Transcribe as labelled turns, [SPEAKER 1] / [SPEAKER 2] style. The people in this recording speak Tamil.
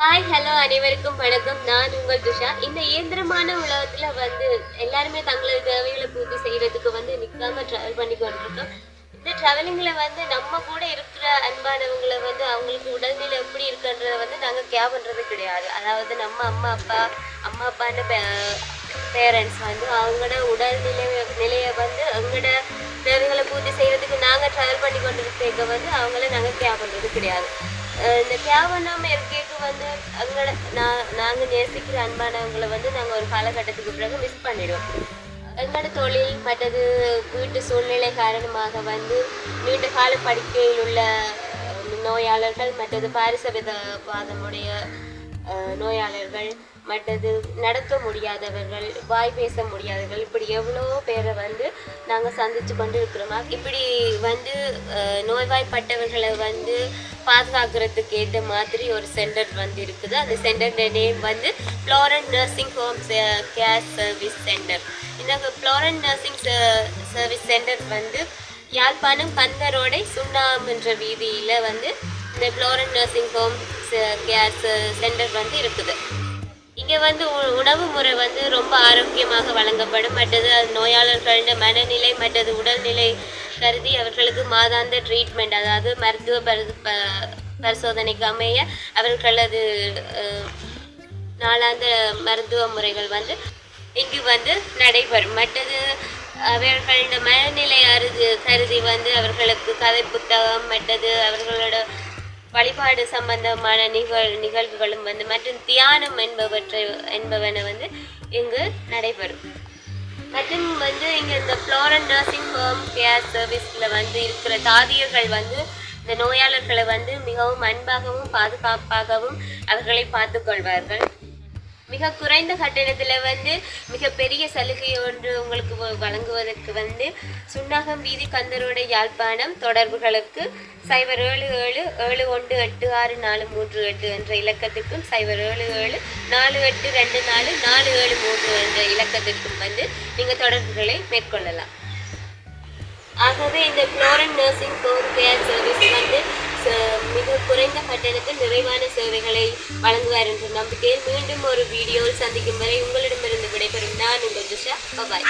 [SPEAKER 1] ஹாய் ஹலோ அனைவருக்கும் வணக்கம். நான் உங்கள் துஷா. இந்த இயந்திரமான உலகத்துல எல்லாருமே தங்களது தேவைகளை பூர்த்தி செய்யறதுக்கு நிக்காம டிராவல் பண்ணி கொண்டிருக்கோம். இந்த டிராவலிங்ல நம்ம கூட இருக்கிற அன்பானவங்களை அவங்களுக்கு உடல்நிலை எப்படி இருக்குன்றத நாங்க கேர் பண்றது கிடையாது. அதாவது நம்ம அம்மா அப்பான்னு பேரண்ட்ஸ் அவங்களோட நிலையை எங்களோட தேவைகளை பூர்த்தி செய்யறதுக்கு நாங்க டிராவல் பண்ணி கொண்டிருக்க அவங்கள நாங்க கேர் பண்றது கிடையாது. இந்த கேர் பண்ணாமல் இருக்கைக்கு நாங்கள் நேசிக்கிற அன்பானவங்களை நாங்கள் ஒரு காலகட்டத்துக்கு பிறகு மிஸ் பண்ணிடுவோம். எங்களோட தொழில் மற்றது வீட்டு சூழ்நிலை காரணமாக நீண்ட கால படுக்கையில் உள்ள நோயாளர்கள் மற்றது பாரிசவாதமுடைய நோயாளர்கள் மற்றது நடக்க முடியாதவர்கள் வாய் பேச முடியாதவர்கள் இப்படி எவ்வளோ பேரை நாங்கள் சந்தித்து கொண்டு இருக்கிறோமா. இப்படி நோய்வாய்ப்பட்டவர்களை பாதுகாக்கிறதுக்கு ஏற்ற மாதிரி ஒரு சென்டர் இருக்குது. அந்த centre name Florent nursing home care service centre. இந்த Florent nursing service centre Yazhpanam Kantharodai Sunnam என்ற வீதியில் இந்த Florent nursing home care centre இருக்குது. இங்கே உணவு முறை ரொம்ப ஆரோக்கியமாக வழங்கப்படும். மற்றது நோயாளர்கள மனநிலை மற்றது உடல்நிலை கருதி அவர்களுக்கு மாதாந்த ட்ரீட்மெண்ட், அதாவது மருத்துவ பரிசோதனைக்கு அமைய அவர்களது நாளாந்த மருத்துவ முறைகள் இங்கு நடைபெறும். மற்றது அவர்களோட மனநிலை கருதி அவர்களுக்கு கதை புத்தகம் மற்றது அவர்களோட வழிபாடு சம்பந்தமான நிகழ்வுகளும் மற்றும் தியானம் என்பவன இங்கு நடைபெறும். மற்றும் இங்கே இந்த ஃப்ளோரன்ட் நர்சிங் ஹோம் கேர் சர்வீஸில் இருக்கிற தாதியர்கள் இந்த நோயாளர்களை மிகவும் அன்பாகவும் பாதுகாப்பாகவும் அவர்களை பார்த்து கொள்வார்கள். மிக குறைந்த கட்டணத்தில் மிகப்பெரிய சலுகை ஒன்று உங்களுக்கு வழங்குவதற்கு சுண்ணாகம் வீதி கந்தரோட யாழ்ப்பாணம் தொடர்புகளுக்கு 077-718-6438 என்ற இலக்கத்திற்கும் 077-4824-473 என்ற இலக்கத்திற்கும் நீங்கள் தொடர்புகளை மேற்கொள்ளலாம். ஆகவே இந்த Florent nursing home care service மிக குறைந்த கட்டணத்தில் நிறைவான சேவைகளை வழங்குவார் என்ற நம்பிக்கையில் மீண்டும் ஒரு வீடியோவில் சந்திக்கும் வரை உங்களிடமிருந்து விடைபெறும் நான் உங்கள் துஷா. பாய்.